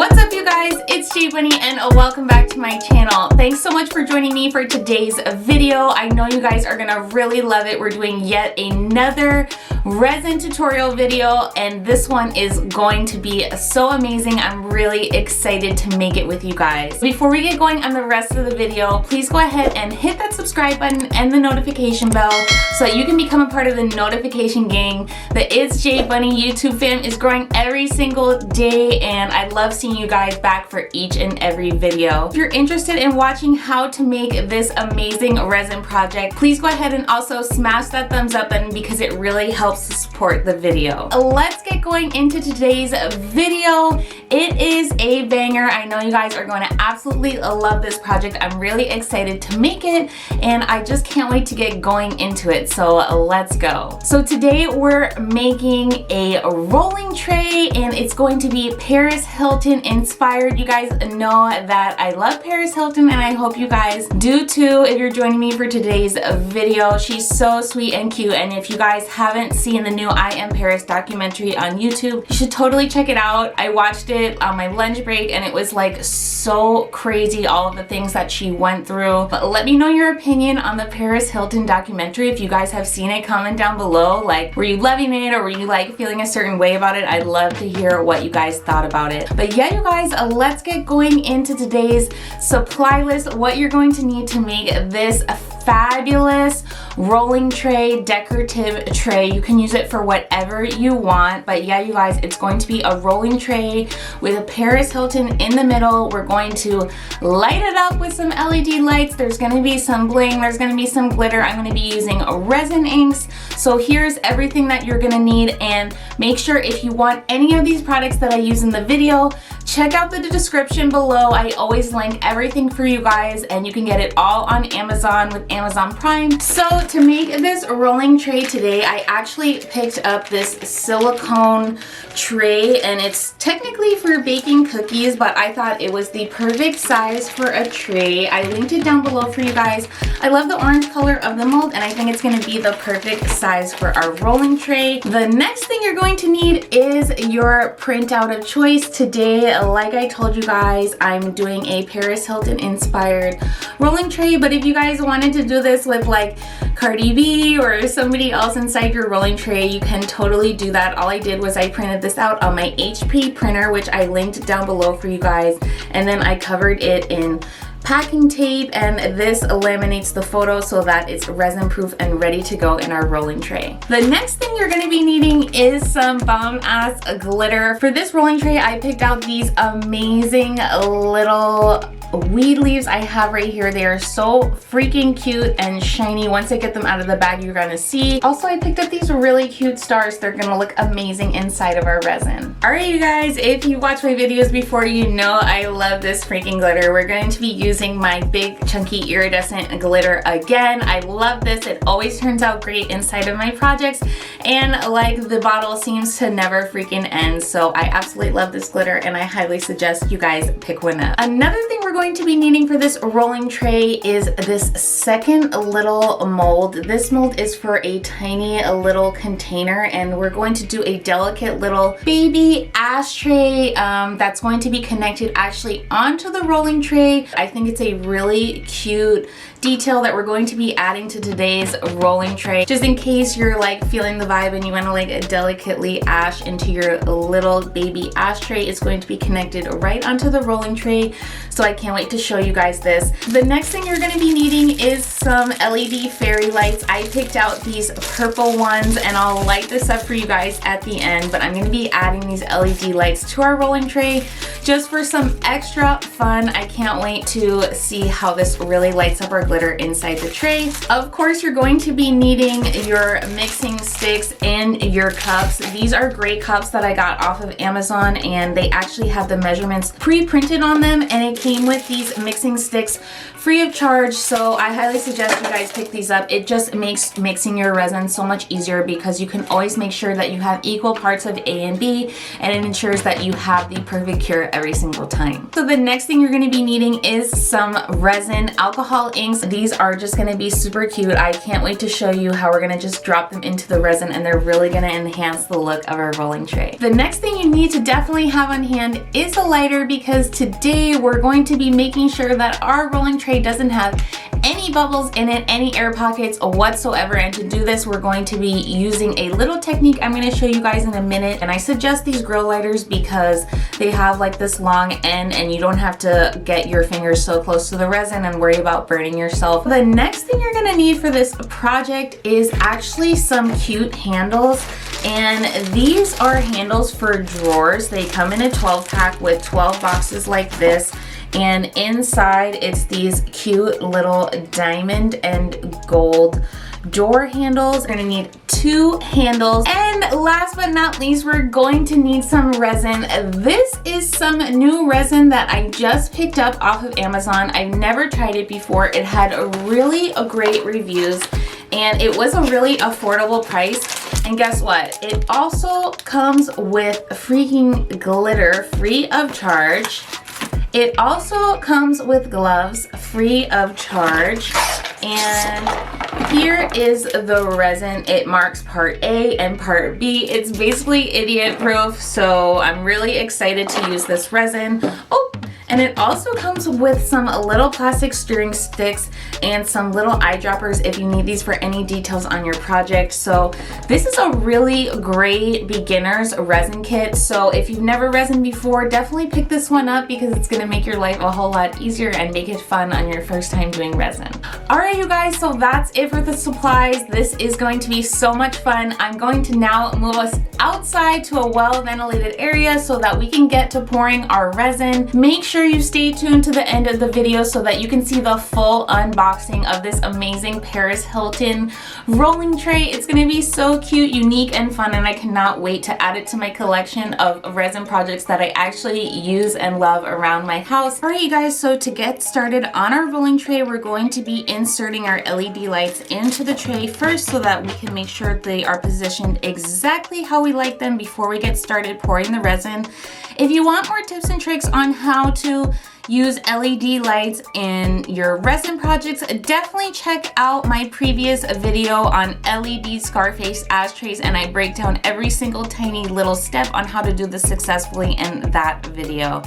What's up, you guys? It's J Bunny and welcome back to my channel. Thanks so much for joining me for today's video. I know you guys are gonna really love it. We're doing yet another resin tutorial video and this one is going to be so amazing. I'm really excited to make it with you guys. Before we get going on the rest of the video, please go ahead and hit that subscribe button and the notification bell so that you can become a part of the notification gang. The It's J Bunny YouTube fam is growing every single day and I love seeing you guys back for each and every video. If you're interested in watching how to make this amazing resin project, please go ahead and also smash that thumbs up button because it really helps to support the video. Let's get going into today's video. It is a banger. I know you guys are going to absolutely love this project. I'm really excited to make it and I just can't wait to get going into it. So let's go. So today we're making a rolling tray and it's going to be Paris Hilton inspired. You guys know that I love Paris Hilton and I hope you guys do too if you're joining me for today's video. She's so sweet and cute, and if you guys haven't seen the new I Am Paris documentary on YouTube, you should totally check it out. I watched it on my lunch break and it was like so crazy, all of the things that she went through. But let me know your opinion on the Paris Hilton documentary. If you guys have seen it, comment down below. Like, were you loving it or were you like feeling a certain way about it? I'd love to hear what you guys thought about it. But yeah, you guys, let's get going into today's supply list. What you're going to need to make this fabulous rolling tray, decorative tray. You can use it for whatever you want, but yeah, you guys, it's going to be a rolling tray with a Paris Hilton in the middle. We're going to light it up with some LED lights. There's going to be some bling, there's going to be some glitter. I'm going to be using resin inks. So here's everything that you're going to need, and make sure if you want any of these products that I use in the video, check out the description below. I always link everything for you guys and you can get it all on Amazon with Amazon Prime. So to make this rolling tray today, I actually picked up this silicone tray and it's technically for baking cookies, but I thought it was the perfect size for a tray. I linked it down below for you guys. I love the orange color of the mold and I think it's going to be the perfect size for our rolling tray. The next thing you're going to need is your printout of choice. Today, like I told you guys, I'm doing a Paris Hilton inspired rolling tray, but if you guys wanted to do this with like Cardi B or somebody else inside your rolling tray, you can totally do that. All I did was I printed this out on my HP printer, which I linked down below for you guys, and then I covered it in packing tape, and this laminates the photo so that it's resin proof and ready to go in our rolling tray. The next thing you're going to be needing is some bomb ass glitter. For this rolling tray, I picked out these amazing little weed leaves I have right here. They are so freaking cute and shiny. Once I get them out of the bag, you're gonna see. Also, I picked up these really cute stars. They're gonna look amazing inside of our resin. Alright, you guys, if you watch my videos before, you know I love this freaking glitter. We're going to be using my big chunky iridescent glitter again. I love this. It always turns out great inside of my projects, and like the bottle seems to never freaking end. So I absolutely love this glitter and I highly suggest you guys pick one up. Another thing we're going to be needing for this rolling tray is this second little mold. This mold is for a tiny little container and we're going to do a delicate little baby ashtray that's going to be connected actually onto the rolling tray. I think it's a really cute detail that we're going to be adding to today's rolling tray, just in case you're like feeling the vibe and you want to like delicately ash into your little baby ashtray. It's going to be connected right onto the rolling tray, so I can't wait to show you guys this. The next thing you're going to be needing is some LED fairy lights. I picked out these purple ones and I'll light this up for you guys at the end, but I'm going to be adding these LED lights to our rolling tray just for some extra fun. I can't wait to see how this really lights up our glitter inside the tray. Of course, you're going to be needing your mixing sticks and your cups. These are great cups that I got off of Amazon and they actually have the measurements pre-printed on them, and it came with these mixing sticks free of charge, so I highly suggest you guys pick these up. It just makes mixing your resin so much easier because you can always make sure that you have equal parts of A and B, and it ensures that you have the perfect cure every single time. So the next thing you're going to be needing is some resin, alcohol inks. These are just going to be super cute. I can't wait to show you how we're going to just drop them into the resin, and they're really going to enhance the look of our rolling tray. The next thing you need to definitely have on hand is a lighter, because today we're going to be making sure that our rolling tray doesn't have any bubbles in it, any air pockets whatsoever. And to do this, we're going to be using a little technique I'm going to show you guys in a minute. And I suggest these grow lighters because they have like this long end and you don't have to get your fingers so close to the resin and worry about burning yourself. The next thing you're going to need for this project is actually some cute handles. And these are handles for drawers. They come in a 12 pack with 12 boxes like this. And inside it's these cute little diamond and gold door handles. We're gonna need 2 handles. And last but not least, we're going to need some resin. This is some new resin that I just picked up off of Amazon. I've never tried it before. It had really great reviews and it was a really affordable price. And guess what? It also comes with freaking glitter free of charge. It also comes with gloves free of charge. And here is the resin. It marks part A and part B. It's basically idiot proof, so I'm really excited to use this resin. Oh, and it also comes with some little plastic stirring sticks and some little eyedroppers if you need these for any details on your project. So this is a really great beginner's resin kit. So if you've never resined before, definitely pick this one up because it's gonna make your life a whole lot easier and make it fun on your first time doing resin. All right, you guys, so that's it for the supplies. This is going to be so much fun. I'm going to now move us outside to a well-ventilated area so that we can get to pouring our resin. Make sure you stay tuned to the end of the video so that you can see the full unboxing of this amazing Paris Hilton rolling tray. It's gonna be so cute, unique, and fun, and I cannot wait to add it to my collection of resin projects that I actually use and love around my house. All right, you guys, so to get started on our rolling tray, we're going to be inserting our LED lights into the tray first so that we can make sure they are positioned exactly how we like them before we get started pouring the resin. If you want more tips and tricks on how to use LED lights in your resin projects, definitely check out my previous video on LED Scarface ashtrays, and I break down every single tiny little step on how to do this successfully in that video.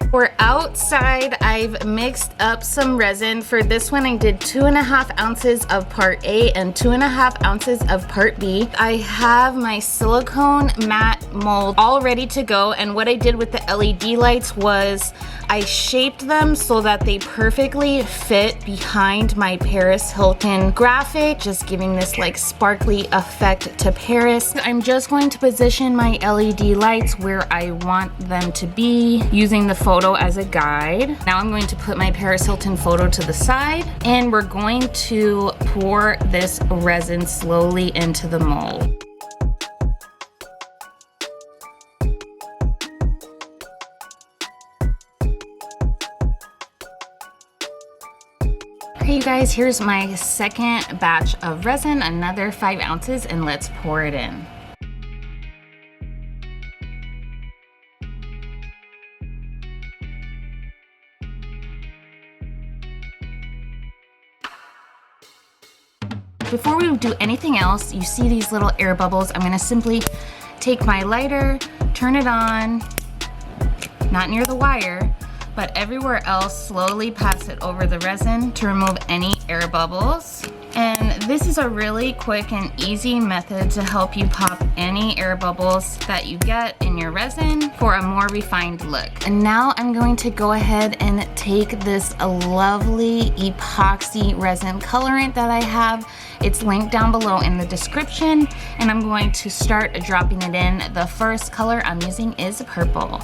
For outside, I've mixed up some resin. For this one, I did 2.5 ounces of part A and 2.5 ounces of part B. I have my silicone matte mold all ready to go, and what I did with the LED lights was I shaped them so that they perfectly fit behind my Paris Hilton graphic, just giving this like sparkly effect to Paris. I'm just going to position my LED lights where I want them to be using the photo as a guide. Now I'm going to put my Paris Hilton photo to the side, and we're going to pour this resin slowly into the mold. Okay, you guys, here's my second batch of resin, another 5 ounces, and let's pour it in. Before we do anything else, you see these little air bubbles. I'm gonna simply take my lighter, turn it on, not near the wire, but everywhere else, slowly pass it over the resin to remove any air bubbles. And this is a really quick and easy method to help you pop any air bubbles that you get in your resin for a more refined look. And now I'm going to go ahead and take this lovely epoxy resin colorant that I have. It's linked down below in the description, and I'm going to start dropping it in. The first color I'm using is purple.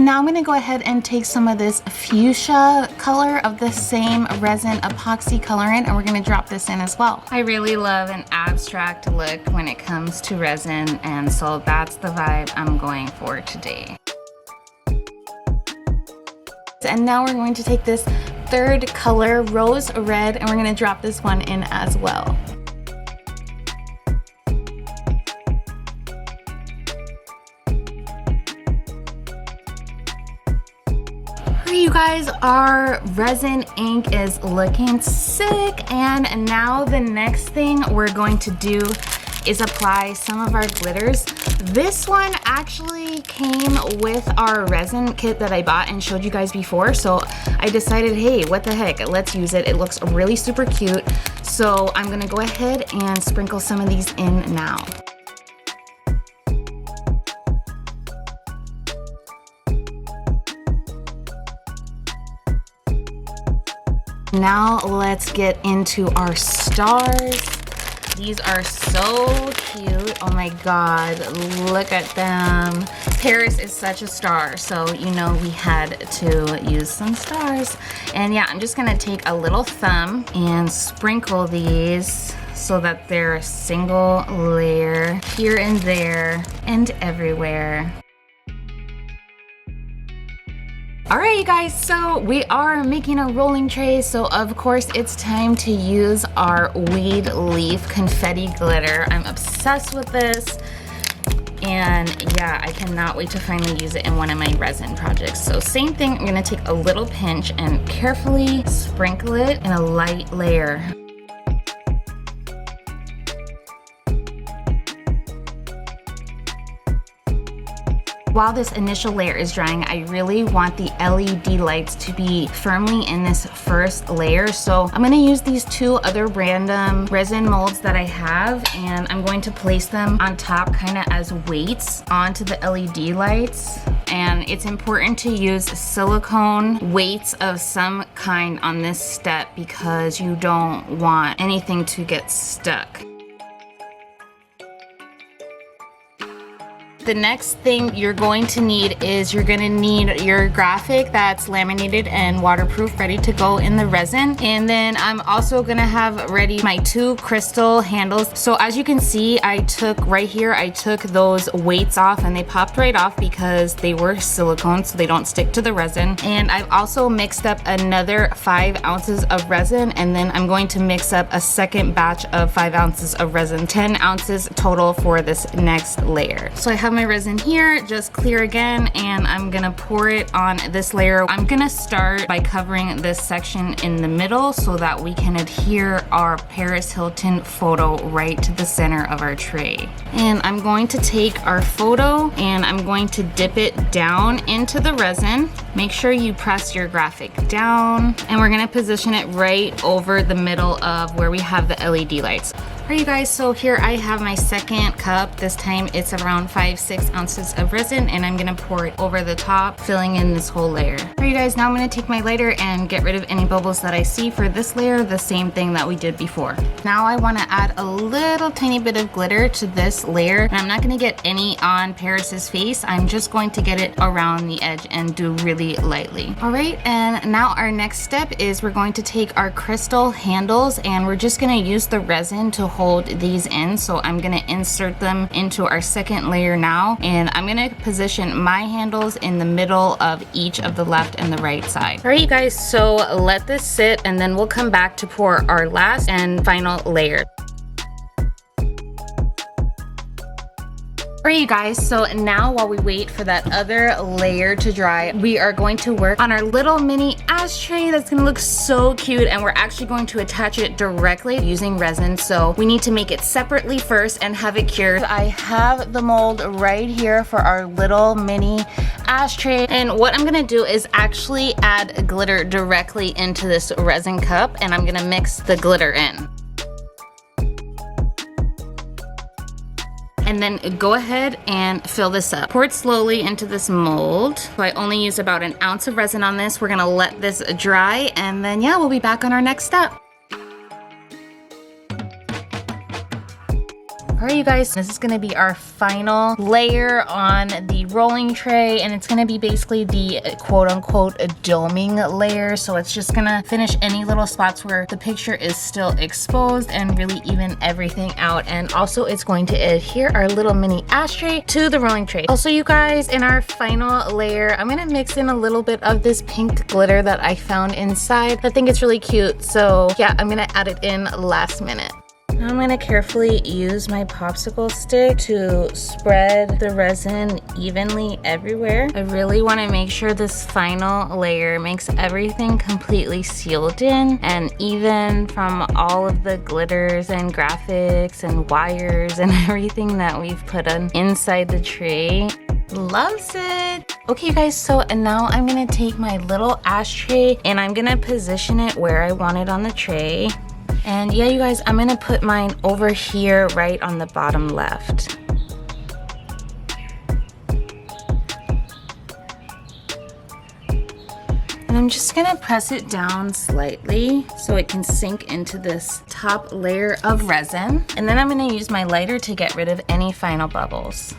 Now I'm gonna go ahead and take some of this fuchsia color of the same resin epoxy colorant, and we're gonna drop this in as well. I really love an abstract look when it comes to resin, and so that's the vibe I'm going for today. And now we're going to take this third color, rose red, and we're gonna drop this one in as well. You guys, our resin ink is looking sick, and now the next thing we're going to do is apply some of our glitters. This one actually came with our resin kit that I bought and showed you guys before, so I decided, hey, what the heck, let's use it. It looks really super cute, so I'm gonna go ahead and sprinkle some of these in now. Now let's get into our stars. These are so cute. Oh my god, look at them. Paris is such a star, so you know we had to use some stars. And yeah, I'm just gonna take a little thumb and sprinkle these so that they're a single layer here and there and everywhere. Alright you guys, so we are making a rolling tray, so of course it's time to use our weed leaf confetti glitter. I'm obsessed with this, and yeah, I cannot wait to finally use it in one of my resin projects. So same thing, I'm gonna take a little pinch and carefully sprinkle it in a light layer. While this initial layer is drying, I really want the LED lights to be firmly in this first layer. So I'm gonna use these two other random resin molds that I have, and I'm going to place them on top kind of as weights onto the LED lights. And it's important to use silicone weights of some kind on this step because you don't want anything to get stuck. The next thing you're going to need is you're gonna need your graphic that's laminated and waterproof, ready to go in the resin. And then I'm also gonna have ready my two crystal handles. So as you can see, I took those weights off, and they popped right off because they were silicone, so they don't stick to the resin. And I've also mixed up another 5 ounces of resin, and then I'm going to mix up a second batch of 5 ounces of resin, 10 ounces total for this next layer. So I have my resin here, just clear again, and I'm gonna pour it on this layer. I'm gonna start by covering this section in the middle so that we can adhere our Paris Hilton photo right to the center of our tray. And I'm going to take our photo and I'm going to dip it down into the resin. Make sure you press your graphic down, and we're gonna position it right over the middle of where we have the LED lights. Alright you guys, so here I have my second cup. This time it's around 5-6 ounces of resin, and I'm gonna pour it over the top, filling in this whole layer. Alright you guys, now I'm gonna take my lighter and get rid of any bubbles that I see for this layer, the same thing that we did before. Now I wanna add a little tiny bit of glitter to this layer, and I'm not gonna get any on Paris's face. I'm just going to get it around the edge and do really lightly. Alright, and now our next step is we're going to take our crystal handles, and we're just gonna use the resin to hold these in. So I'm gonna insert them into our second layer now, and I'm gonna position my handles in the middle of each of the left and the right side. All right you guys, so let this sit, and then we'll come back to pour our last and final layer. Alright you guys, so now while we wait for that other layer to dry, we are going to work on our little mini ashtray that's gonna look so cute, and we're actually going to attach it directly using resin. So we need to make it separately first and have it cured. I have the mold right here for our little mini ashtray, and what I'm gonna do is actually add glitter directly into this resin cup, and I'm gonna mix the glitter in. And then go ahead and fill this up. Pour it slowly into this mold. So I only use about 1 ounce of resin on this. We're gonna let this dry, and then yeah, we'll be back on our next step. Alright you guys, this is gonna be our final layer on the rolling tray, and it's gonna be basically the quote-unquote doming layer. So it's just gonna finish any little spots where the picture is still exposed and really even everything out. And also it's going to adhere our little mini ashtray to the rolling tray. Also you guys, in our final layer, I'm gonna mix in a little bit of this pink glitter that I found inside. I think it's really cute, so yeah, I'm gonna add it in last minute. Now I'm gonna carefully use my popsicle stick to spread the resin evenly everywhere. I really wanna make sure this final layer makes everything completely sealed in and even from all of the glitters and graphics and wires and everything that we've put on inside the tray. Loves it. Okay you guys, so and now I'm gonna take my little ashtray and I'm gonna position it where I want it on the tray. And yeah, you guys, I'm gonna put mine over here right on the bottom left. And I'm just gonna press it down slightly so it can sink into this top layer of resin. And then I'm gonna use my lighter to get rid of any final bubbles.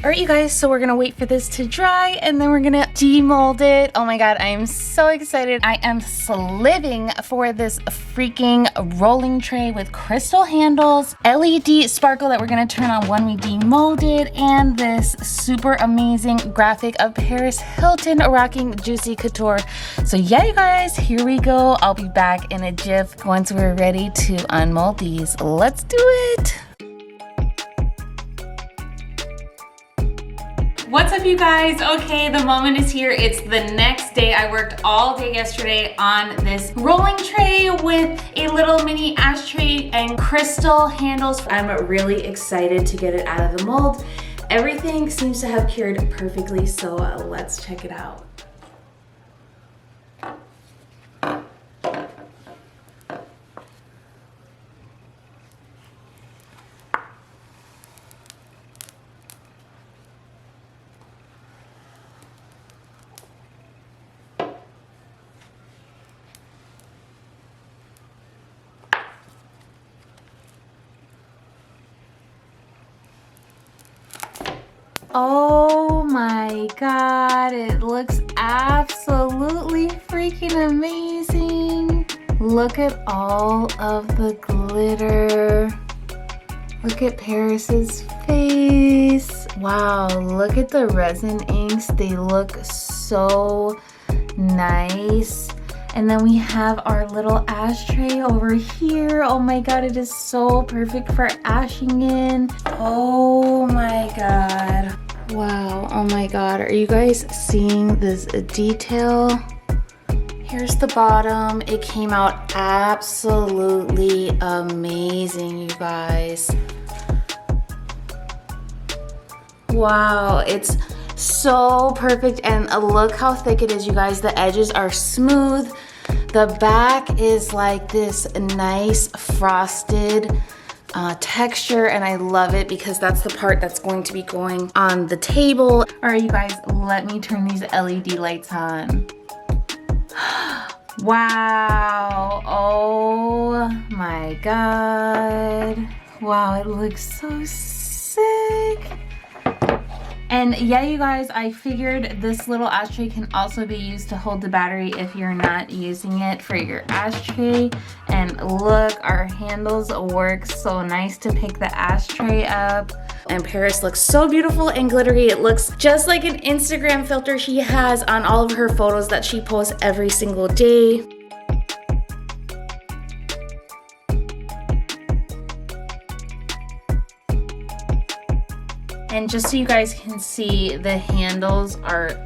Alright you guys, so we're gonna wait for this to dry and then we're gonna demold it. Oh my god, I am so excited. I am living for this freaking rolling tray with crystal handles, LED sparkle that we're gonna turn on when we demold it, and this super amazing graphic of Paris Hilton rocking Juicy Couture. So yeah you guys, here we go. I'll be back in a jiff once we're ready to unmold these. Let's do it! What's up you guys? Okay, the moment is here. It's the next day. I worked all day yesterday on this rolling tray with a little mini ashtray and crystal handles. I'm really excited to get it out of the mold. Everything seems to have cured perfectly, so let's check it out. Oh my god, it looks absolutely freaking amazing. Look at all of the glitter. Look at Paris's face. Wow, look at the resin inks. They look so nice. And then we have our little ashtray over here. Oh my god, it is so perfect for ashing in. Oh my god. Wow, oh my god. Are you guys seeing this detail? Here's the bottom. It came out absolutely amazing, you guys. Wow, it's so perfect, and look how thick it is, you guys. The edges are smooth. The back is like this nice frosted texture, and I love it because that's the part that's going to be going on the table. All right, you guys, let me turn these LED lights on. Wow, oh my god. Wow, it looks so sick. And yeah, you guys, I figured this little ashtray can also be used to hold the battery if you're not using it for your ashtray. And look, our handles work so nice to pick the ashtray up. And Paris looks so beautiful and glittery. It looks just like an Instagram filter she has on all of her photos that she posts every single day. And just so you guys can see, the handles are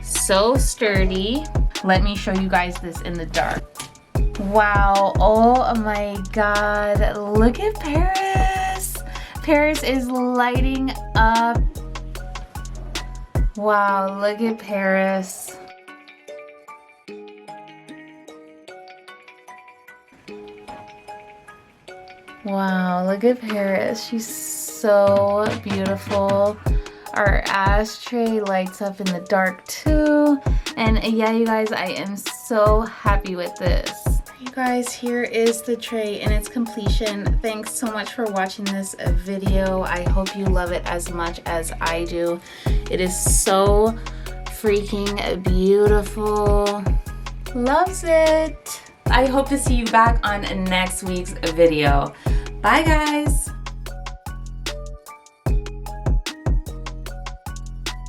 so sturdy. Let me show you guys this in the dark. Wow, oh my god, look at Paris. Paris is lighting up. Wow, look at Paris. Wow, look at Paris. She's so beautiful. Our ashtray lights up in the dark too. And yeah, you guys, I am so happy with this. You guys, here is the tray in its completion. Thanks so much for watching this video. I hope you love it as much as I do. It is so freaking beautiful. Loves it. I hope to see you back on next week's video. Bye guys.